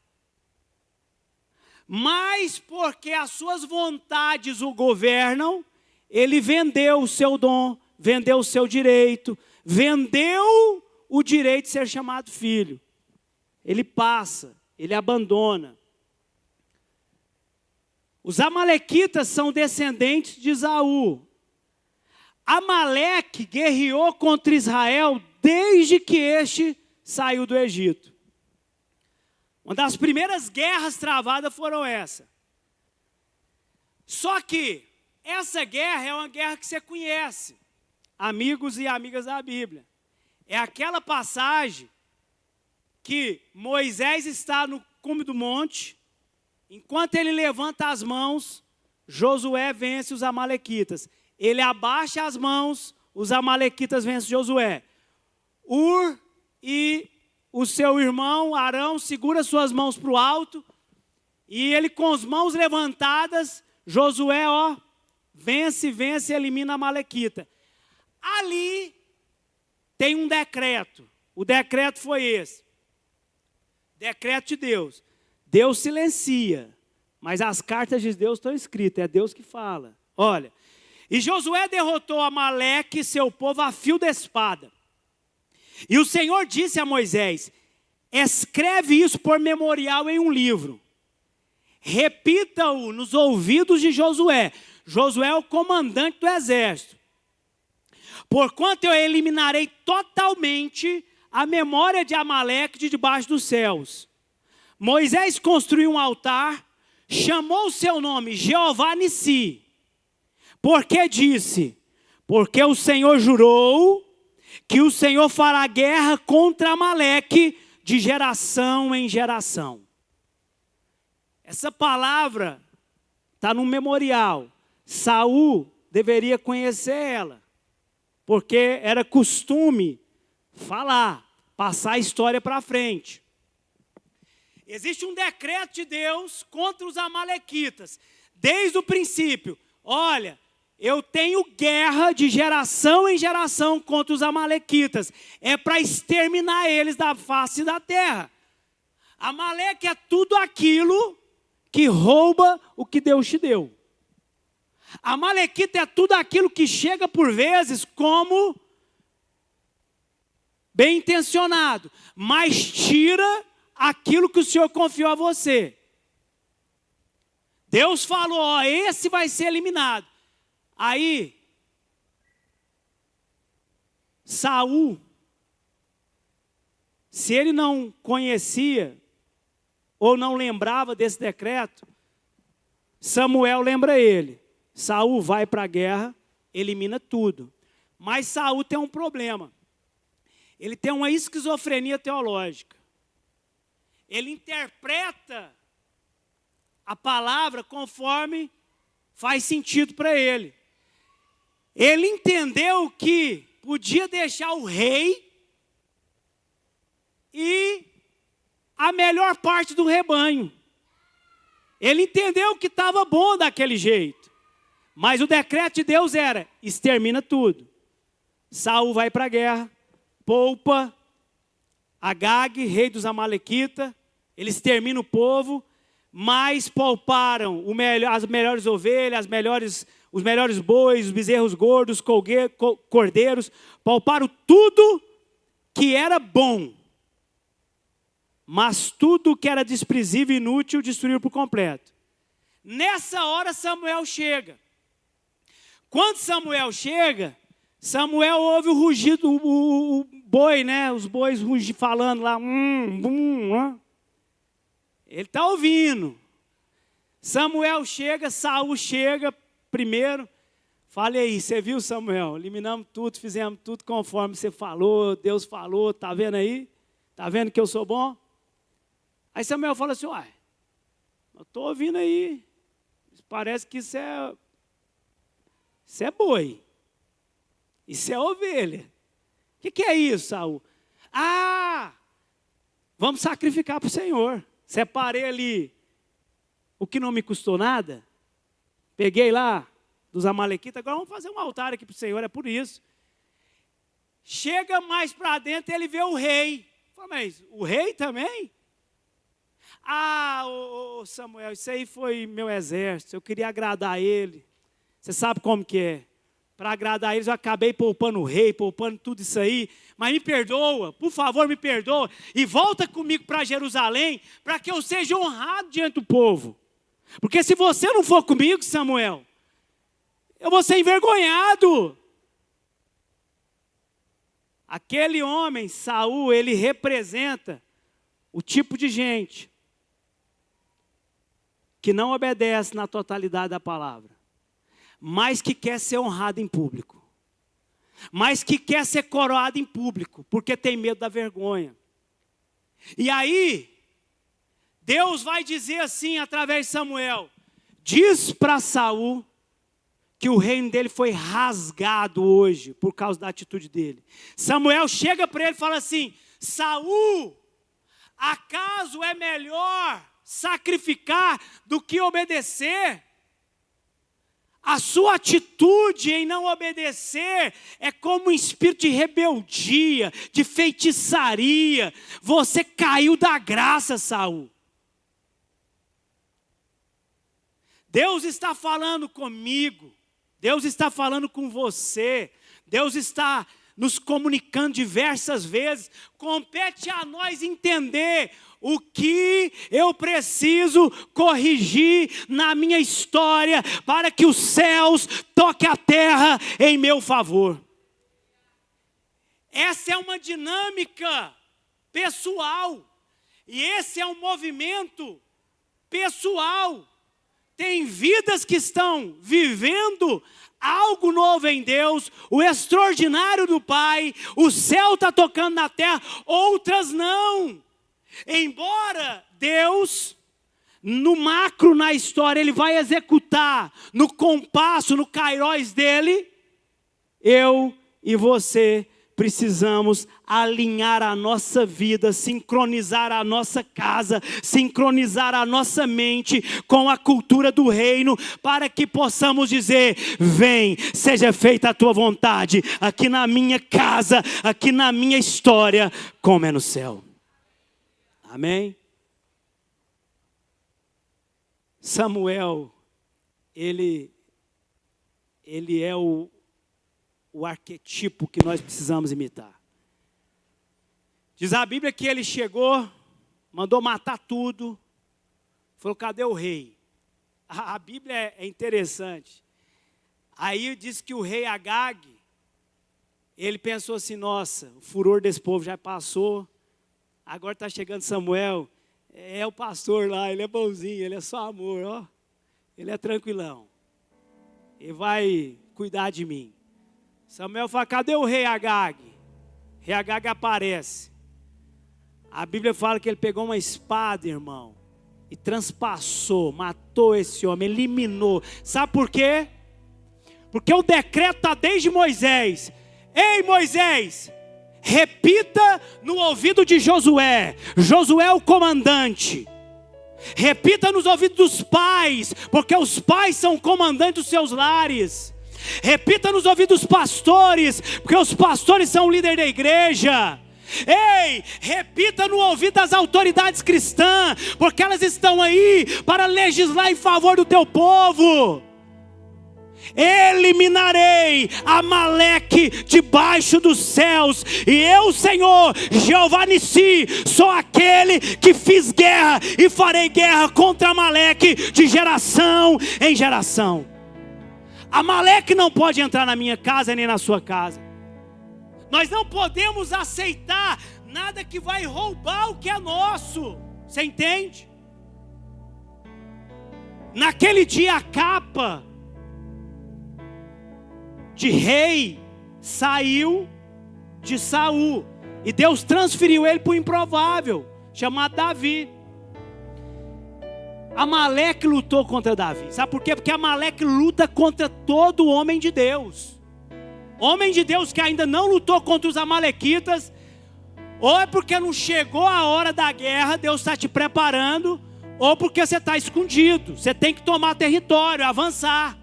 S1: mas porque as suas vontades o governam, ele vendeu o seu dom, vendeu o seu direito, vendeu o direito de ser chamado filho. Ele passa, ele abandona. Os amalequitas são descendentes de Esaú. Amaleque guerreou contra Israel desde que este saiu do Egito. Uma das primeiras guerras travadas foram essa. Só que essa guerra é uma guerra que você conhece, amigos e amigas da Bíblia. É aquela passagem que Moisés está no cume do monte, enquanto ele levanta as mãos, Josué vence os amalequitas. Ele abaixa as mãos, os amalequitas vencem Josué. Ur e o seu irmão Arão segura suas mãos para o alto, e ele com as mãos levantadas, Josué, vence, elimina a amalequita. Ali tem um decreto. O decreto foi esse. Decreto de Deus. Deus silencia, mas as cartas de Deus estão escritas, é Deus que fala. Olha, e Josué derrotou Amaleque e seu povo a fio da espada. E o Senhor disse a Moisés: escreve isso por memorial em um livro. Repita-o nos ouvidos de Josué. Josué é o comandante do exército. Porquanto eu eliminarei totalmente a memória de Amaleque de debaixo dos céus. Moisés construiu um altar, chamou o seu nome Jeová Nissi. Porque disse: porque o Senhor jurou que o Senhor fará guerra contra Amaleque de geração em geração. Essa palavra está no memorial. Saul deveria conhecer ela, porque era costume falar, passar a história para frente. Existe um decreto de Deus contra os amalequitas, desde o princípio. Olha, eu tenho guerra de geração em geração contra os amalequitas. É para exterminar eles da face da terra. Amaleque é tudo aquilo que rouba o que Deus te deu. Amalequita é tudo aquilo que chega por vezes como bem intencionado, mas tira aquilo que o Senhor confiou a você. Deus falou, esse vai ser eliminado. Aí, Saul, se ele não conhecia ou não lembrava desse decreto, Samuel lembra ele. Saul vai para a guerra, elimina tudo. Mas Saul tem um problema. Ele tem uma esquizofrenia teológica. Ele interpreta a palavra conforme faz sentido para ele. Ele entendeu que podia deixar o rei e a melhor parte do rebanho. Ele entendeu que estava bom daquele jeito. Mas o decreto de Deus era, extermina tudo. Saul vai para a guerra, poupa Agag, rei dos amalequitas, eles exterminam o povo, mas pouparam as melhores ovelhas, os melhores bois, os bezerros gordos, cordeiros, pouparam tudo que era bom. Mas tudo que era desprezível e inútil destruíram por completo. Nessa hora Samuel chega. Quando Samuel chega, Samuel ouve o rugido, o boi, né? Os bois falando lá. Ele está ouvindo. Samuel chega, Saul chega primeiro. Fale aí, você viu, Samuel? Eliminamos tudo, fizemos tudo conforme você falou, Deus falou, está vendo aí? Está vendo que eu sou bom? Aí Samuel fala assim, eu estou ouvindo aí, parece que isso é boi, isso é ovelha. O que é isso, Saul? Vamos sacrificar para o Senhor. Separei ali o que não me custou nada, peguei lá dos amalequitas, agora vamos fazer um altar aqui para o Senhor, é por isso. Chega mais para dentro, ele vê o rei. Fala, mas o rei também? Samuel, isso aí foi meu exército, eu queria agradar ele. Você sabe como que é. Para agradar eles, eu acabei poupando o rei, poupando tudo isso aí. Mas me perdoa, por favor, me perdoa. E volta comigo para Jerusalém, para que eu seja honrado diante do povo. Porque se você não for comigo, Samuel, eu vou ser envergonhado. Aquele homem, Saul, ele representa o tipo de gente que não obedece na totalidade da palavra, mas que quer ser honrado em público, mas que quer ser coroado em público, porque tem medo da vergonha. E aí, Deus vai dizer assim através de Samuel: diz para Saul que o reino dele foi rasgado hoje por causa da atitude dele. Samuel chega para ele e fala assim: Saul, acaso é melhor sacrificar do que obedecer? A sua atitude em não obedecer é como um espírito de rebeldia, de feitiçaria. Você caiu da graça, Saul. Deus está falando comigo, Deus está falando com você, Deus está nos comunicando diversas vezes. Compete a nós entender o que eu preciso corrigir na minha história para que os céus toquem a terra em meu favor. Essa é uma dinâmica pessoal e esse é um movimento pessoal. Tem vidas que estão vivendo algo novo em Deus, o extraordinário do Pai, o céu está tocando na terra, outras não. Embora Deus, no macro, na história, Ele vai executar no compasso, no kairos dele, eu e você precisamos alinhar a nossa vida, sincronizar a nossa casa, sincronizar a nossa mente com a cultura do reino, para que possamos dizer: vem, seja feita a tua vontade, aqui na minha casa, aqui na minha história, como é no céu. Amém? Samuel, ele é o arquetipo que nós precisamos imitar. Diz a Bíblia que ele chegou, mandou matar tudo, falou: cadê o rei? A Bíblia é interessante. Aí diz que o rei Agag, ele pensou assim: nossa, o furor desse povo já passou, agora está chegando Samuel, é o pastor lá, ele é bonzinho, ele é só amor, ó, ele é tranquilão, ele vai cuidar de mim. Samuel fala: cadê o rei Agag? Rei Agag aparece. A Bíblia fala que ele pegou uma espada, irmão, e transpassou, matou esse homem, eliminou. Sabe por quê? Porque o decreto está desde Moisés. Ei, Moisés, repita no ouvido de Josué. Josué é o comandante. Repita nos ouvidos dos pais, porque os pais são comandantes dos seus lares. Repita nos ouvidos dos pastores, porque os pastores são o líder da igreja. Ei, repita no ouvido das autoridades cristãs, porque elas estão aí para legislar em favor do teu povo. Eliminarei Amaleque debaixo dos céus, e eu, Senhor, Jeová Nissi, sou aquele que fiz guerra e farei guerra contra Amaleque de geração em geração. Amaleque não pode entrar na minha casa nem na sua casa. Nós não podemos aceitar nada que vai roubar o que é nosso. Você entende? Naquele dia a capa de rei saiu de Saul, e Deus transferiu ele para o improvável, chamado Davi. Amaleque lutou contra Davi. Sabe por quê? Porque Amaleque luta contra todo homem de Deus. Homem de Deus que ainda não lutou contra os amalequitas, ou é porque não chegou a hora da guerra, Deus está te preparando, ou porque você está escondido. Você tem que tomar território, avançar.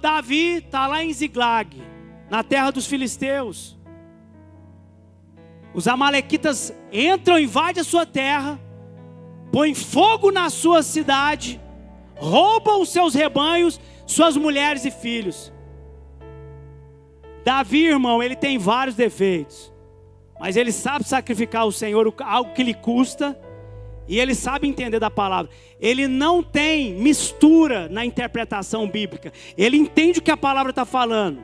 S1: Davi está lá em Ziglag, na terra dos filisteus. Os amalequitas entram, invadem a sua terra, põem fogo na sua cidade, roubam os seus rebanhos, suas mulheres e filhos. Davi, irmão, ele tem vários defeitos, mas ele sabe sacrificar ao Senhor algo que lhe custa, e ele sabe entender da palavra. Ele não tem mistura na interpretação bíblica. Ele entende o que a palavra está falando.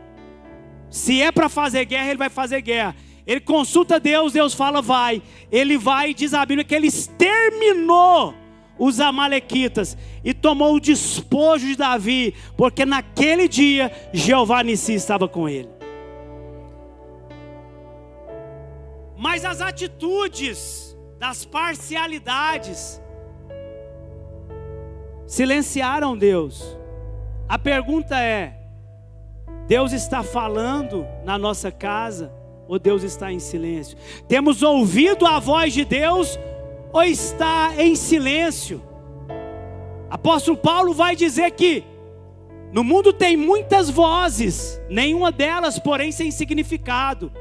S1: Se é para fazer guerra, ele vai fazer guerra. Ele consulta Deus, Deus fala vai. Ele vai, diz a Bíblia que ele exterminou os amalequitas e tomou o despojo de Davi, porque naquele dia Jeová Nissi estava com ele. Mas as atitudes das parcialidades, silenciaram Deus. A pergunta é: Deus está falando na nossa casa ou Deus está em silêncio? Temos ouvido a voz de Deus ou está em silêncio? Apóstolo Paulo vai dizer que no mundo tem muitas vozes, nenhuma delas, porém, sem significado.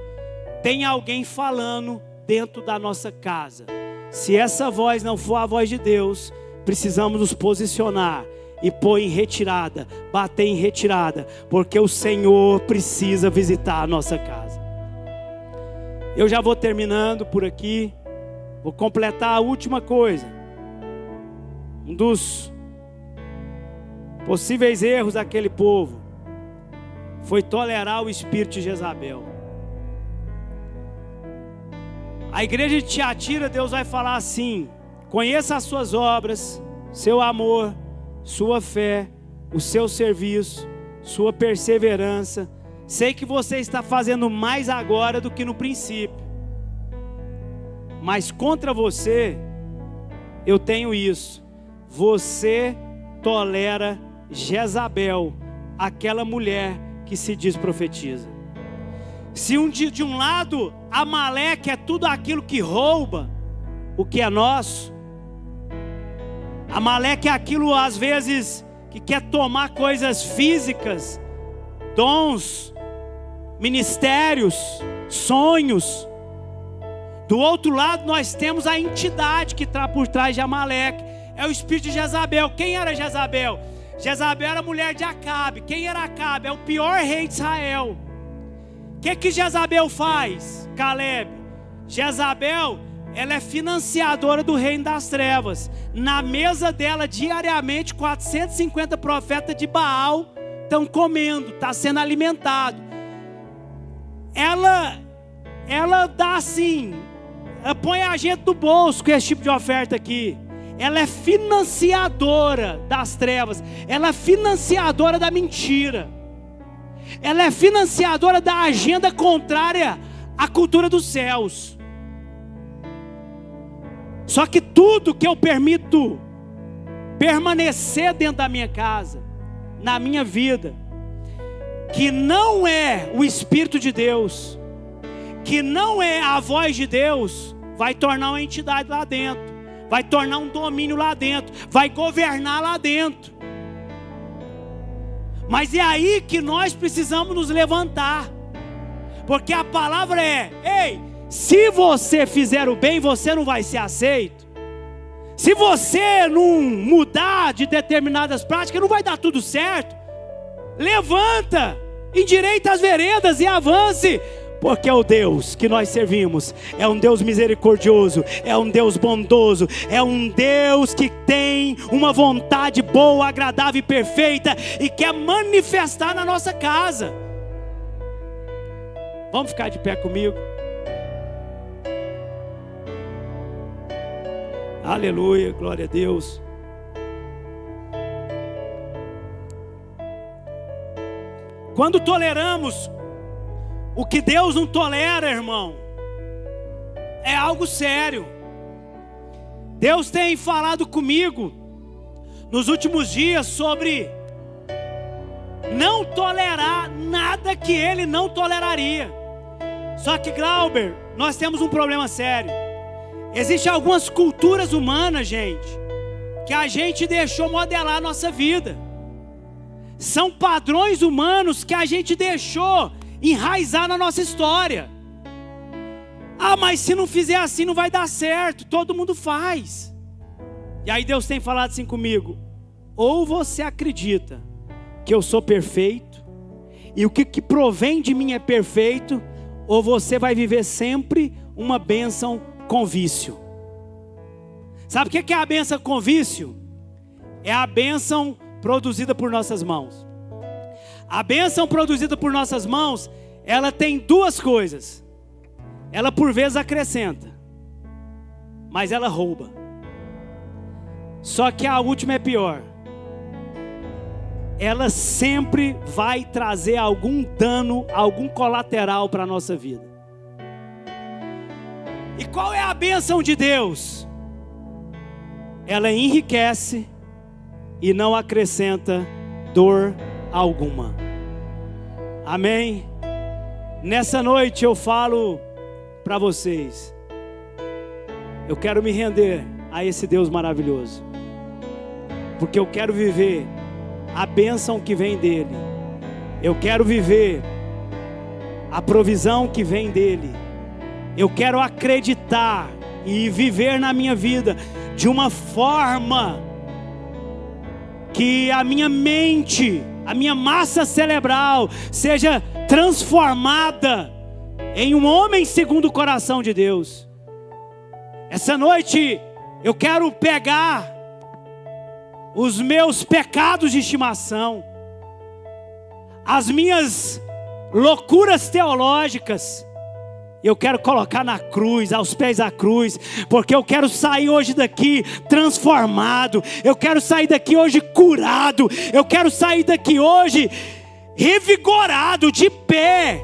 S1: Tem alguém falando dentro da nossa casa. Se essa voz não for a voz de Deus, precisamos nos posicionar e pôr em retirada, bater em retirada, porque o Senhor precisa visitar a nossa casa. Eu já vou terminando por aqui, vou completar a última coisa. Um dos possíveis erros daquele povo foi tolerar o espírito de Jezabel. A igreja de Tiatira, Deus vai falar assim: conheça as suas obras, seu amor, sua fé, o seu serviço, sua perseverança. Sei que você está fazendo mais agora do que no princípio, mas contra você eu tenho isso: você tolera Jezabel, aquela mulher que se diz profetiza. Se de um lado Amaleque é tudo aquilo que rouba o que é nosso, Amaleque é aquilo às vezes que quer tomar coisas físicas, dons, ministérios, sonhos. Do outro lado nós temos a entidade que está por trás de Amaleque, é o espírito de Jezabel. Quem era Jezabel? Jezabel era mulher de Acabe. Quem era Acabe? É o pior rei de Israel. O que Jezabel faz, Caleb? Jezabel, ela é financiadora do reino das trevas. Na mesa dela, diariamente, 450 profetas de Baal estão comendo, está sendo alimentado. Ela dá assim, ela põe a gente do bolso com esse tipo de oferta aqui. Ela é financiadora das trevas. Ela é financiadora da mentira. Ela é financiadora da agenda contrária à cultura dos céus. Só que tudo que eu permito permanecer dentro da minha casa, na minha vida, que não é o Espírito de Deus, que não é a voz de Deus, vai tornar uma entidade lá dentro, vai tornar um domínio lá dentro, vai governar lá dentro. Mas é aí que nós precisamos nos levantar, porque a palavra é: ei, se você fizer o bem, você não vai ser aceito. Se você não mudar de determinadas práticas, não vai dar tudo certo. Levanta, endireita as veredas e avance. Porque o Deus que nós servimos é um Deus misericordioso, é um Deus bondoso, é um Deus que tem uma vontade boa, agradável e perfeita e quer manifestar na nossa casa. Vamos ficar de pé comigo? Aleluia, glória a Deus. Quando toleramos o que Deus não tolera, irmão, é algo sério. Deus tem falado comigo nos últimos dias sobre não tolerar nada que Ele não toleraria. Só que, Glauber, nós temos um problema sério. Existem algumas culturas humanas, gente, que a gente deixou modelar a nossa vida. São padrões humanos que a gente deixou enraizar na nossa história. Ah, mas se não fizer assim não vai dar certo. Todo mundo faz. E aí Deus tem falado assim comigo: ou você acredita que eu sou perfeito e o que provém de mim é perfeito, ou você vai viver sempre uma bênção com vício. Sabe o que é a bênção com vício? É a bênção produzida por nossas mãos. A bênção produzida por nossas mãos, ela tem duas coisas. Ela por vezes acrescenta, mas ela rouba. Só que a última é pior. Ela sempre vai trazer algum dano, algum colateral para a nossa vida. E qual é a bênção de Deus? Ela enriquece e não acrescenta dor alguma. Amém? Nessa noite eu falo para vocês, eu quero me render a esse Deus maravilhoso, porque eu quero viver a bênção que vem dele, eu quero viver a provisão que vem dele, eu quero acreditar e viver na minha vida de uma forma que a minha mente, a minha massa cerebral seja transformada em um homem segundo o coração de Deus. Essa noite eu quero pegar os meus pecados de estimação, as minhas loucuras teológicas, eu quero colocar na cruz, aos pés da cruz, porque eu quero sair hoje daqui transformado, eu quero sair daqui hoje curado, eu quero sair daqui hoje revigorado, de pé,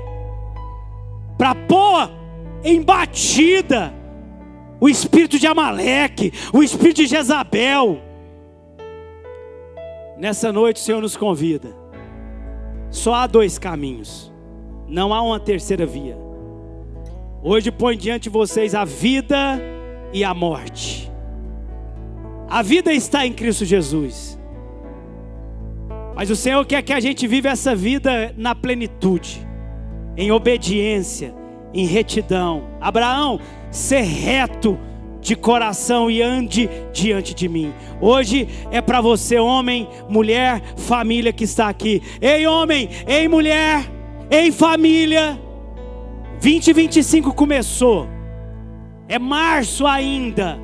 S1: para pôr em batida o espírito de Amaleque, o espírito de Jezabel. Nessa noite o Senhor nos convida. Só há dois caminhos, não há uma terceira via. Hoje põe diante de vocês a vida e a morte. A vida está em Cristo Jesus, mas o Senhor quer que a gente viva essa vida na plenitude, em obediência, em retidão. Abraão, ser reto de coração e ande diante de mim. Hoje é para você, homem, mulher, família que está aqui. Ei homem, ei mulher, ei família, 2025 começou, é março ainda.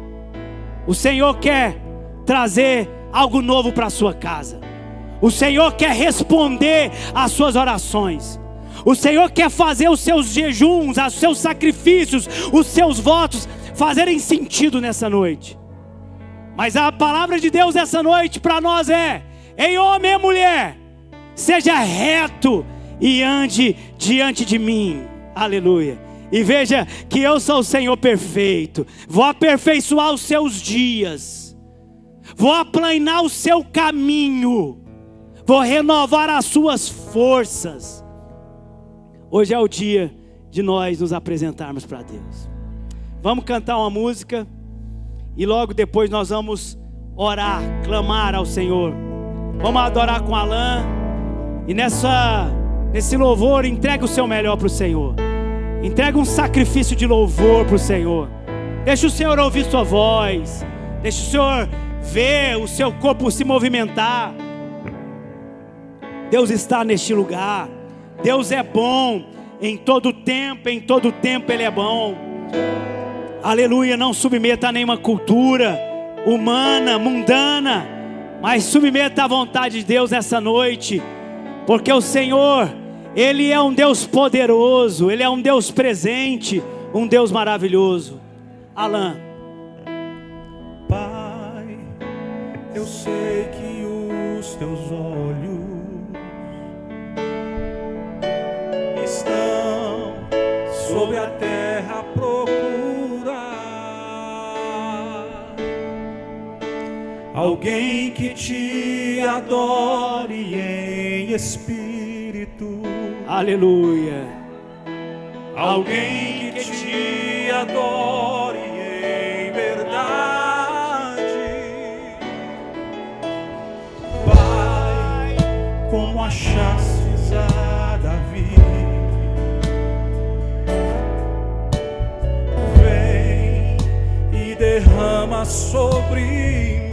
S1: O Senhor quer trazer algo novo para a sua casa. O Senhor quer responder às suas orações. O Senhor quer fazer os seus jejuns, os seus sacrifícios, os seus votos fazerem sentido nessa noite. Mas a palavra de Deus essa noite para nós é: ei homem e mulher, seja reto e ande diante de mim. Aleluia. E veja que eu sou o Senhor perfeito. Vou aperfeiçoar os seus dias, vou aplanar o seu caminho, vou renovar as suas forças. Hoje é o dia de nós nos apresentarmos para Deus. Vamos cantar uma música e logo depois nós vamos orar, clamar ao Senhor. Vamos adorar com Alain. E nesse louvor, entrega o seu melhor para o Senhor. Entrega um sacrifício de louvor para o Senhor. Deixa o Senhor ouvir sua voz. Deixa o Senhor ver o seu corpo se movimentar. Deus está neste lugar. Deus é bom em todo tempo Ele é bom. Aleluia, não submeta a nenhuma cultura humana, mundana, mas submeta à vontade de Deus nessa noite, porque o Senhor, Ele é um Deus poderoso, Ele é um Deus presente, um Deus maravilhoso. Alain.
S2: Pai, eu sei que os teus olhos estão sobre a terra a procurar alguém que te adore em espírito.
S1: Aleluia.
S2: Alguém que te adore em verdade. Pai, como achastes a Davi, vem e derrama sobre mim